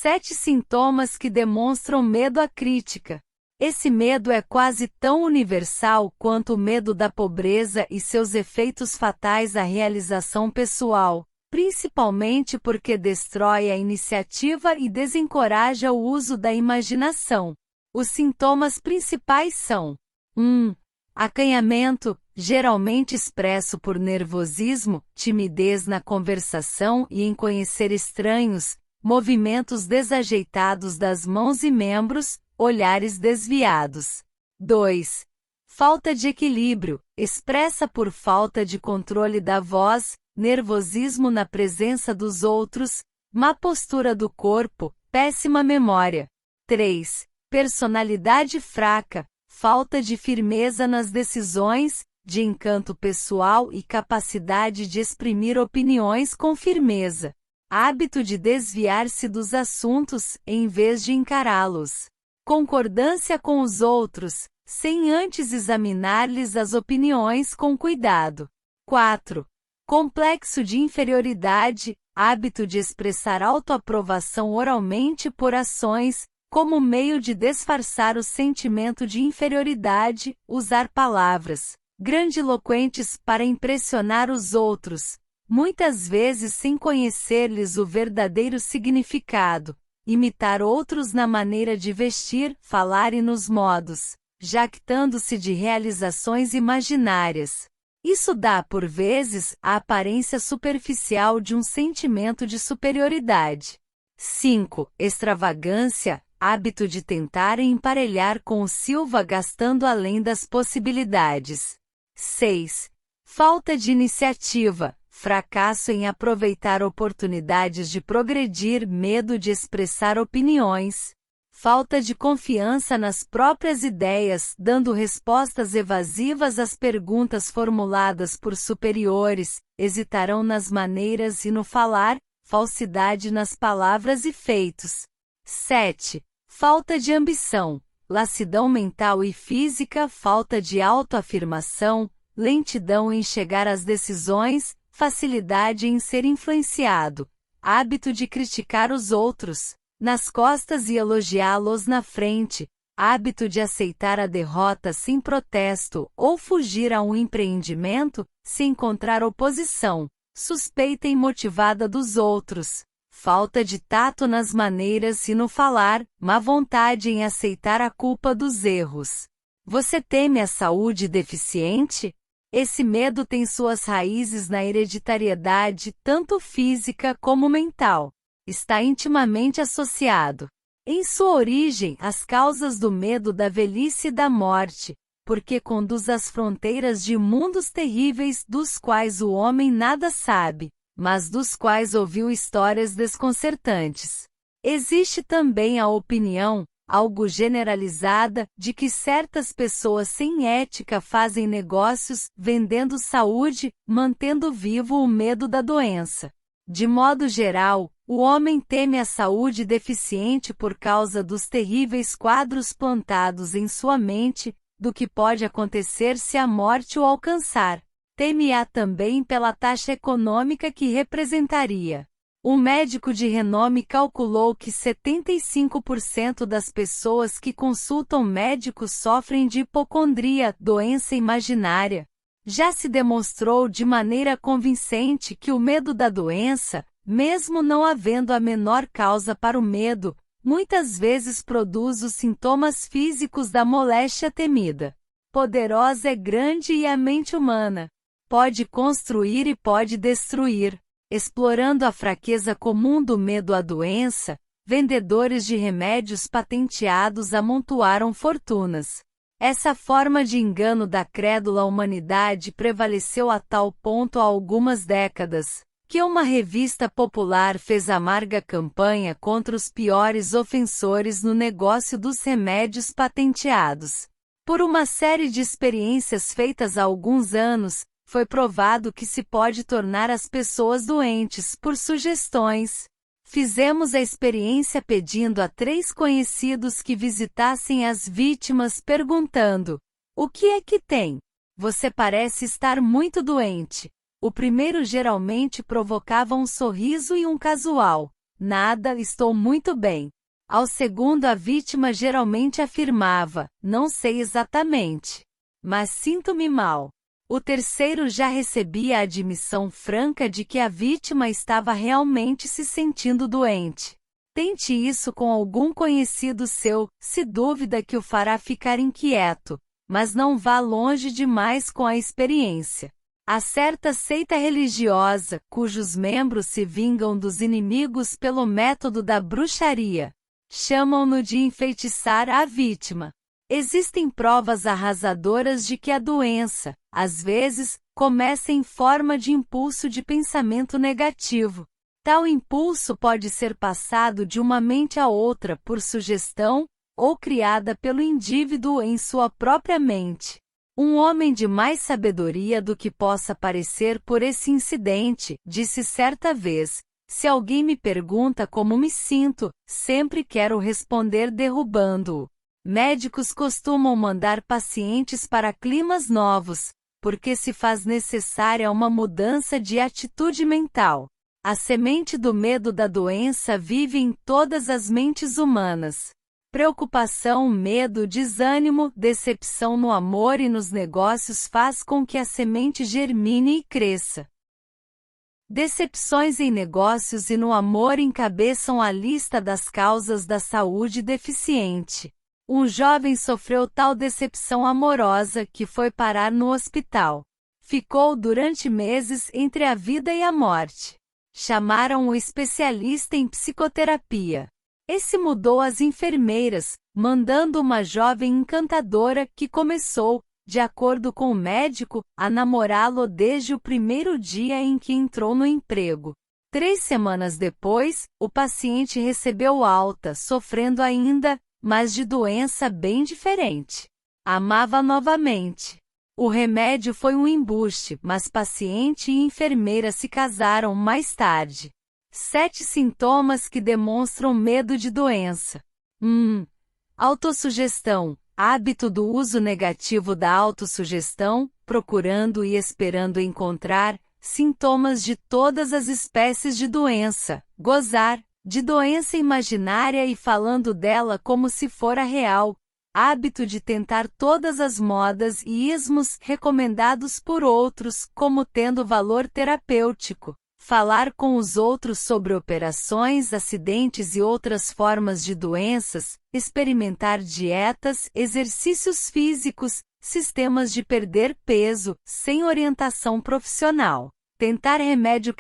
7 sintomas que demonstram medo à crítica. Esse medo é quase tão universal quanto o medo da pobreza e seus efeitos fatais à realização pessoal, principalmente porque destrói a iniciativa e desencoraja o uso da imaginação. Os sintomas principais são: 1. Acanhamento, geralmente expresso por nervosismo, timidez na conversação e em conhecer estranhos, movimentos desajeitados das mãos e membros, olhares desviados. 2. Falta de equilíbrio, expressa por falta de controle da voz, nervosismo na presença dos outros, má postura do corpo, péssima memória. 3. Personalidade fraca, falta de firmeza nas decisões, de encanto pessoal e capacidade de exprimir opiniões com firmeza. Hábito de desviar-se dos assuntos, em vez de encará-los. Concordância com os outros, sem antes examinar-lhes as opiniões com cuidado. 4. Complexo de inferioridade, hábito de expressar autoaprovação oralmente por ações, como meio de disfarçar o sentimento de inferioridade, usar palavras grandiloquentes para impressionar os outros, muitas vezes sem conhecer-lhes o verdadeiro significado, imitar outros na maneira de vestir, falar e nos modos, jactando-se de realizações imaginárias. Isso dá, por vezes, a aparência superficial de um sentimento de superioridade. 5. Extravagância, hábito de tentar emparelhar com o Silva gastando além das possibilidades. 6. Falta de iniciativa, fracasso em aproveitar oportunidades de progredir, medo de expressar opiniões. Falta de confiança nas próprias ideias, dando respostas evasivas às perguntas formuladas por superiores, hesitarão nas maneiras e no falar, falsidade nas palavras e feitos. 7. Falta de ambição, lassidão mental e física, falta de autoafirmação, lentidão em chegar às decisões, facilidade em ser influenciado, hábito de criticar os outros nas costas e elogiá-los na frente, hábito de aceitar a derrota sem protesto ou fugir a um empreendimento se encontrar oposição, suspeita imotivada dos outros, falta de tato nas maneiras e no falar, má vontade em aceitar a culpa dos erros. Você teme a saúde deficiente? Esse medo tem suas raízes na hereditariedade, tanto física como mental. Está intimamente associado. Em sua origem, as causas do medo da velhice e da morte, porque conduz às fronteiras de mundos terríveis dos quais o homem nada sabe, mas dos quais ouviu histórias desconcertantes. Existe também a opinião, algo generalizada, de que certas pessoas sem ética fazem negócios, vendendo saúde, mantendo vivo o medo da doença. De modo geral, o homem teme a saúde deficiente por causa dos terríveis quadros plantados em sua mente, do que pode acontecer se a morte o alcançar. Teme-a também pela taxa econômica que representaria. Um médico de renome calculou que 75% das pessoas que consultam médicos sofrem de hipocondria, doença imaginária. Já se demonstrou de maneira convincente que o medo da doença, mesmo não havendo a menor causa para o medo, muitas vezes produz os sintomas físicos da moléstia temida. Poderosa é grande e a mente humana. Pode construir e pode destruir. Explorando a fraqueza comum do medo à doença, vendedores de remédios patenteados amontoaram fortunas. Essa forma de engano da crédula humanidade prevaleceu a tal ponto há algumas décadas, que uma revista popular fez amarga campanha contra os piores ofensores no negócio dos remédios patenteados. Por uma série de experiências feitas há alguns anos, foi provado que se pode tornar as pessoas doentes por sugestões. Fizemos a experiência pedindo a 3 conhecidos que visitassem as vítimas perguntando: o que é que tem? Você parece estar muito doente. O primeiro geralmente provocava um sorriso e um casual: nada, estou muito bem. Ao segundo, a vítima geralmente afirmava: não sei exatamente, mas sinto-me mal. O terceiro já recebia a admissão franca de que a vítima estava realmente se sentindo doente. Tente isso com algum conhecido seu, se dúvida que o fará ficar inquieto, mas não vá longe demais com a experiência. Há certa seita religiosa, cujos membros se vingam dos inimigos pelo método da bruxaria. Chamam-no de enfeitiçar a vítima. Existem provas arrasadoras de que a doença, às vezes, começa em forma de impulso de pensamento negativo. Tal impulso pode ser passado de uma mente a outra por sugestão, ou criada pelo indivíduo em sua própria mente. Um homem de mais sabedoria do que possa parecer por esse incidente, disse certa vez: se alguém me pergunta como me sinto, sempre quero responder derrubando-o. Médicos costumam mandar pacientes para climas novos, porque se faz necessária uma mudança de atitude mental. A semente do medo da doença vive em todas as mentes humanas. Preocupação, medo, desânimo, decepção no amor e nos negócios faz com que a semente germine e cresça. Decepções em negócios e no amor encabeçam a lista das causas da saúde deficiente. Um jovem sofreu tal decepção amorosa que foi parar no hospital. Ficou durante meses entre a vida e a morte. Chamaram o especialista em psicoterapia. Esse mudou as enfermeiras, mandando uma jovem encantadora que começou, de acordo com o médico, a namorá-lo desde o primeiro dia em que entrou no emprego. 3 semanas depois, o paciente recebeu alta, sofrendo ainda, mas de doença bem diferente. Amava novamente. O remédio foi um embuste, mas paciente e enfermeira se casaram mais tarde. 7 sintomas que demonstram medo de doença. 1. Autossugestão. Hábito do uso negativo da autossugestão, procurando e esperando encontrar sintomas de todas as espécies de doença, gozar de doença imaginária e falando dela como se fora real. Hábito de tentar todas as modas e ismos recomendados por outros como tendo valor terapêutico. Falar com os outros sobre operações, acidentes e outras formas de doenças, experimentar dietas, exercícios físicos, sistemas de perder peso, sem orientação profissional. Tentar remédios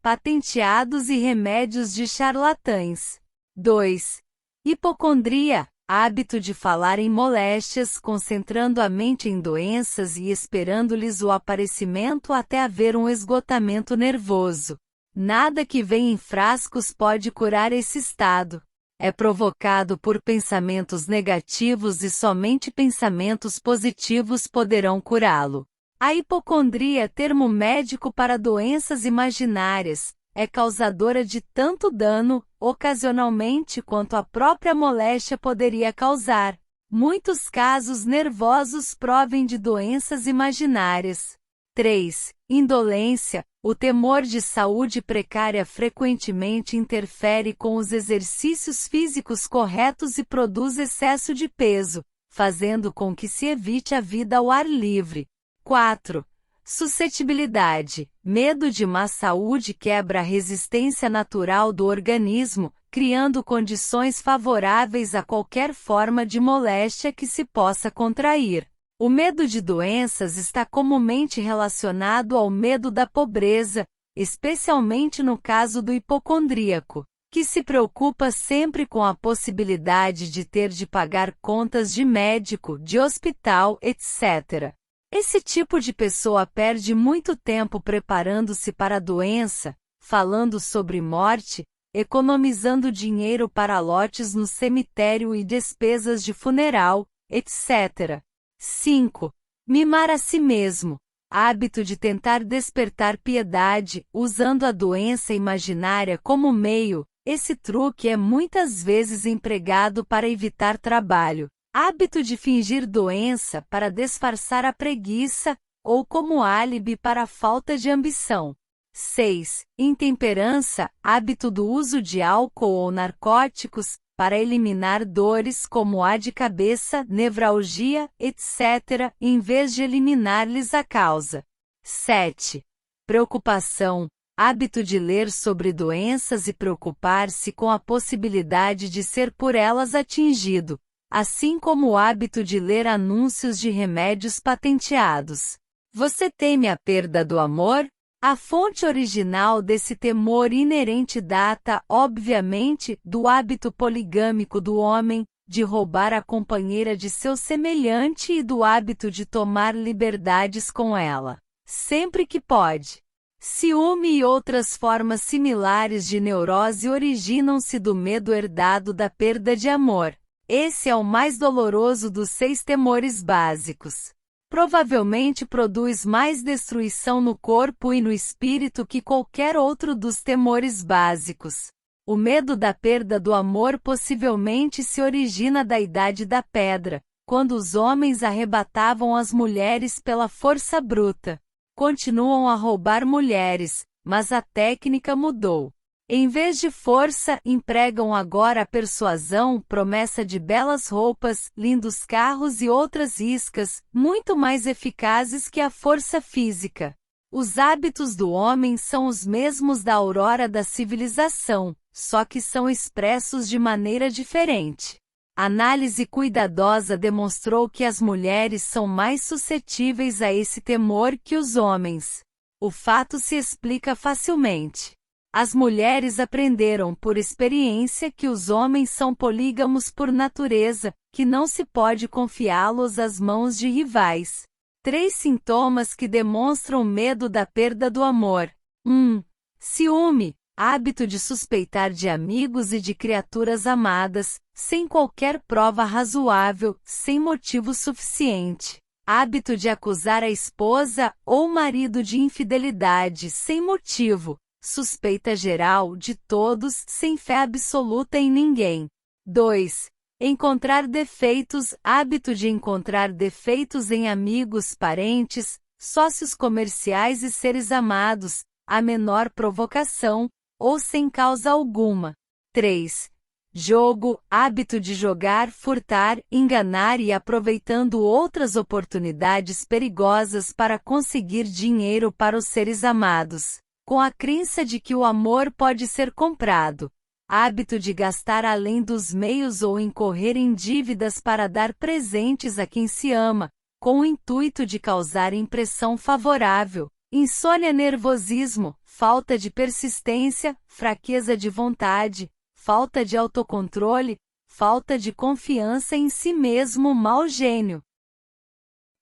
patenteados e remédios de charlatães. 2. Hipocondria. Hábito de falar em moléstias, concentrando a mente em doenças e esperando-lhes o aparecimento até haver um esgotamento nervoso. Nada que vem em frascos pode curar esse estado. É provocado por pensamentos negativos e somente pensamentos positivos poderão curá-lo. A hipocondria, termo médico para doenças imaginárias, é causadora de tanto dano, ocasionalmente, quanto a própria moléstia poderia causar. Muitos casos nervosos provêm de doenças imaginárias. 3. Indolência. O temor de saúde precária frequentemente interfere com os exercícios físicos corretos e produz excesso de peso, fazendo com que se evite a vida ao ar livre. 4. Suscetibilidade. Medo de má saúde quebra a resistência natural do organismo, criando condições favoráveis a qualquer forma de moléstia que se possa contrair. O medo de doenças está comumente relacionado ao medo da pobreza, especialmente no caso do hipocondríaco, que se preocupa sempre com a possibilidade de ter de pagar contas de médico, de hospital, etc. Esse tipo de pessoa perde muito tempo preparando-se para a doença, falando sobre morte, economizando dinheiro para lotes no cemitério e despesas de funeral, etc. 5. Mimar a si mesmo. Hábito de tentar despertar piedade, usando a doença imaginária como meio. Esse truque é muitas vezes empregado para evitar trabalho. Hábito de fingir doença para disfarçar a preguiça, ou como álibi para a falta de ambição. 6. Intemperança, hábito do uso de álcool ou narcóticos, para eliminar dores como a de cabeça, nevralgia, etc., em vez de eliminar-lhes a causa. 7. Preocupação, hábito de ler sobre doenças e preocupar-se com a possibilidade de ser por elas atingido, assim como o hábito de ler anúncios de remédios patenteados. Você teme a perda do amor? A fonte original desse temor inerente data, obviamente, do hábito poligâmico do homem, de roubar a companheira de seu semelhante e do hábito de tomar liberdades com ela, sempre que pode. Ciúme e outras formas similares de neurose originam-se do medo herdado da perda de amor. Esse é o mais doloroso dos 6 temores básicos. Provavelmente produz mais destruição no corpo e no espírito que qualquer outro dos temores básicos. O medo da perda do amor possivelmente se origina da Idade da Pedra, quando os homens arrebatavam as mulheres pela força bruta. Continuam a roubar mulheres, mas a técnica mudou. Em vez de força, empregam agora a persuasão, promessa de belas roupas, lindos carros e outras iscas, muito mais eficazes que a força física. Os hábitos do homem são os mesmos da aurora da civilização, só que são expressos de maneira diferente. Análise cuidadosa demonstrou que as mulheres são mais suscetíveis a esse temor que os homens. O fato se explica facilmente. As mulheres aprenderam por experiência que os homens são polígamos por natureza, que não se pode confiá-los às mãos de rivais. 3 sintomas que demonstram medo da perda do amor. 1. Ciúme, hábito de suspeitar de amigos e de criaturas amadas, sem qualquer prova razoável, sem motivo suficiente. Hábito de acusar a esposa ou marido de infidelidade sem motivo. Suspeita geral de todos, sem fé absoluta em ninguém. 2. Encontrar defeitos, hábito de encontrar defeitos em amigos, parentes, sócios comerciais e seres amados, a menor provocação, ou sem causa alguma. 3. Jogo, hábito de jogar, furtar, enganar e aproveitando outras oportunidades perigosas para conseguir dinheiro para os seres amados. Com a crença de que o amor pode ser comprado. Hábito de gastar além dos meios ou incorrer em dívidas para dar presentes a quem se ama, com o intuito de causar impressão favorável. Insônia, nervosismo, falta de persistência, fraqueza de vontade, falta de autocontrole, falta de confiança em si mesmo, mau gênio.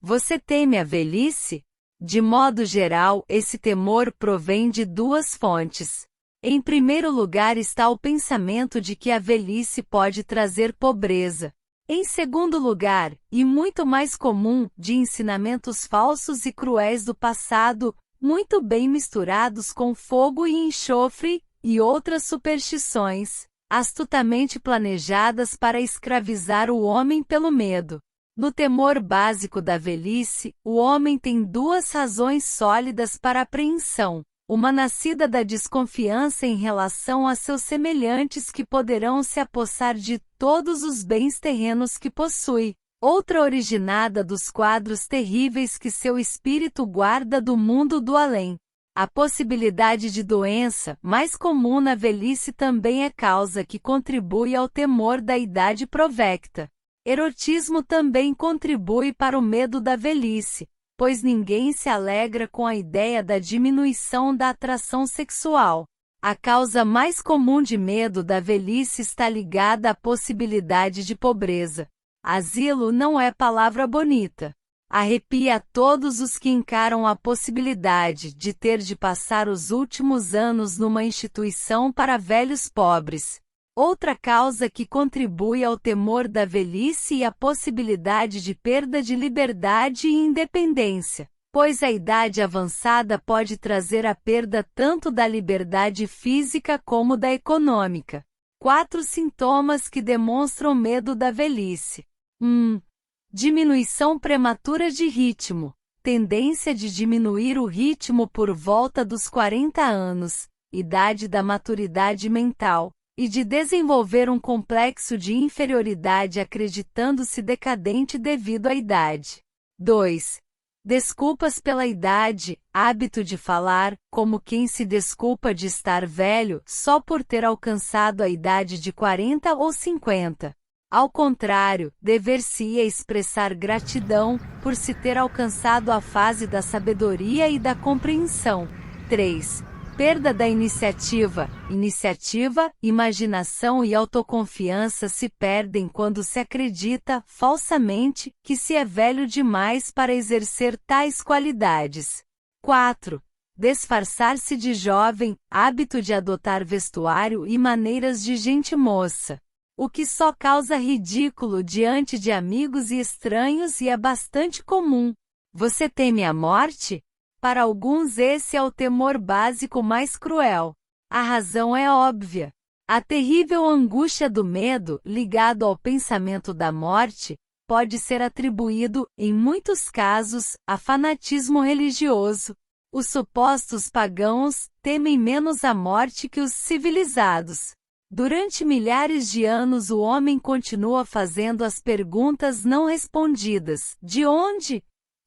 Você teme a velhice? De modo geral, esse temor provém de 2 fontes. Em primeiro lugar está o pensamento de que a velhice pode trazer pobreza. Em segundo lugar, e muito mais comum, de ensinamentos falsos e cruéis do passado, muito bem misturados com fogo e enxofre, e outras superstições, astutamente planejadas para escravizar o homem pelo medo. No temor básico da velhice, o homem tem 2 razões sólidas para apreensão. Uma nascida da desconfiança em relação a seus semelhantes que poderão se apossar de todos os bens terrenos que possui. Outra originada dos quadros terríveis que seu espírito guarda do mundo do além. A possibilidade de doença, mais comum na velhice, também é causa que contribui ao temor da idade provecta. Erotismo também contribui para o medo da velhice, pois ninguém se alegra com a ideia da diminuição da atração sexual. A causa mais comum de medo da velhice está ligada à possibilidade de pobreza. Asilo não é palavra bonita. Arrepia a todos os que encaram a possibilidade de ter de passar os últimos anos numa instituição para velhos pobres. Outra causa que contribui ao temor da velhice e a possibilidade de perda de liberdade e independência, pois a idade avançada pode trazer a perda tanto da liberdade física como da econômica. 4 sintomas que demonstram medo da velhice. 1. Diminuição prematura de ritmo. tendência de diminuir o ritmo por volta dos 40 anos, idade da maturidade mental, e de desenvolver um complexo de inferioridade acreditando-se decadente devido à idade. 2. Desculpas pela idade, hábito de falar, como quem se desculpa de estar velho só por ter alcançado a idade de 40 ou 50. Ao contrário, dever-se-ia expressar gratidão por se ter alcançado a fase da sabedoria e da compreensão. 3. Perda da iniciativa. Iniciativa, imaginação e autoconfiança se perdem quando se acredita, falsamente, que se é velho demais para exercer tais qualidades. 4. Disfarçar-se de jovem, hábito de adotar vestuário e maneiras de gente moça. O que só causa ridículo diante de amigos e estranhos e é bastante comum. Você teme a morte? Para alguns esse é o temor básico mais cruel. A razão é óbvia. A terrível angústia do medo, ligado ao pensamento da morte, pode ser atribuído, em muitos casos, a fanatismo religioso. Os supostos pagãos temem menos a morte que os civilizados. Durante milhares de anos o homem continua fazendo as perguntas não respondidas: de onde?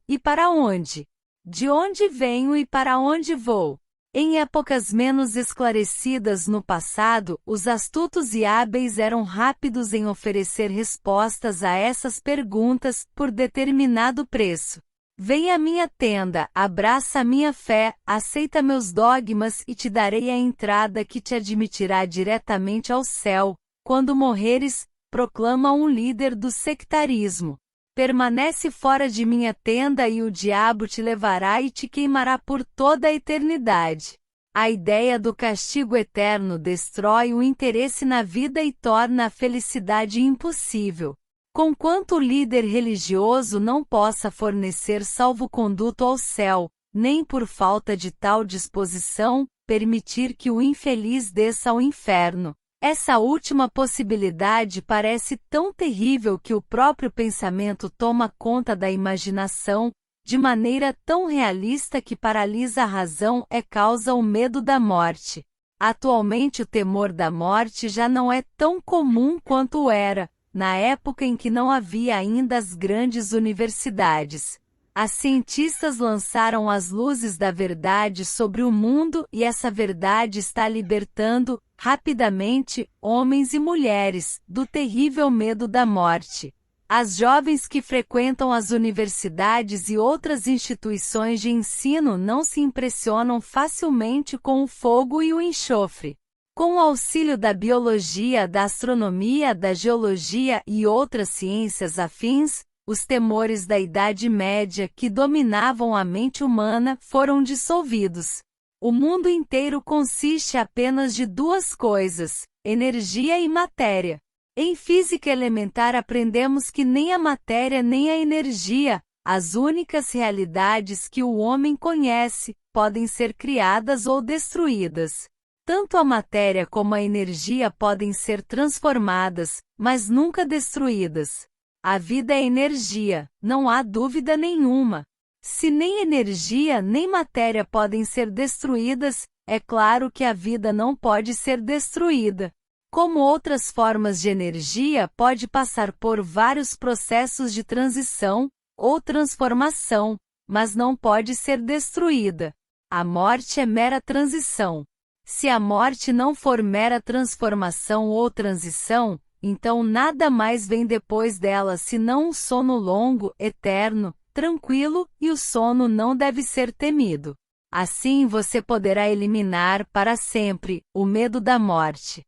E para onde? De onde venho e para onde vou? Em épocas menos esclarecidas no passado, os astutos e hábeis eram rápidos em oferecer respostas a essas perguntas por determinado preço. Vem à minha tenda, abraça a minha fé, aceita meus dogmas e te darei a entrada que te admitirá diretamente ao céu. Quando morreres, proclama um líder do sectarismo. Permanece fora de minha tenda e o diabo te levará e te queimará por toda a eternidade. A ideia do castigo eterno destrói o interesse na vida e torna a felicidade impossível. Conquanto o líder religioso não possa fornecer salvo-conduto ao céu, nem por falta de tal disposição, permitir que o infeliz desça ao inferno. Essa última possibilidade parece tão terrível que o próprio pensamento toma conta da imaginação, de maneira tão realista que paralisa a razão e causa o medo da morte. Atualmente o temor da morte já não é tão comum quanto era, na época em que não havia ainda as grandes universidades. As cientistas lançaram as luzes da verdade sobre o mundo e essa verdade está libertando, rapidamente, homens e mulheres, do terrível medo da morte. As jovens que frequentam as universidades e outras instituições de ensino não se impressionam facilmente com o fogo e o enxofre. Com o auxílio da biologia, da astronomia, da geologia e outras ciências afins, os temores da Idade Média que dominavam a mente humana foram dissolvidos. O mundo inteiro consiste apenas de duas coisas: energia e matéria. Em física elementar aprendemos que nem a matéria nem a energia, as únicas realidades que o homem conhece, podem ser criadas ou destruídas. Tanto a matéria como a energia podem ser transformadas, mas nunca destruídas. A vida é energia, não há dúvida nenhuma. Se nem energia nem matéria podem ser destruídas, é claro que a vida não pode ser destruída. Como outras formas de energia, pode passar por vários processos de transição ou transformação, mas não pode ser destruída. A morte é mera transição. Se a morte não for mera transformação ou transição, então nada mais vem depois dela senão um sono longo, eterno, tranquilo, e o sono não deve ser temido. Assim você poderá eliminar para sempre o medo da morte.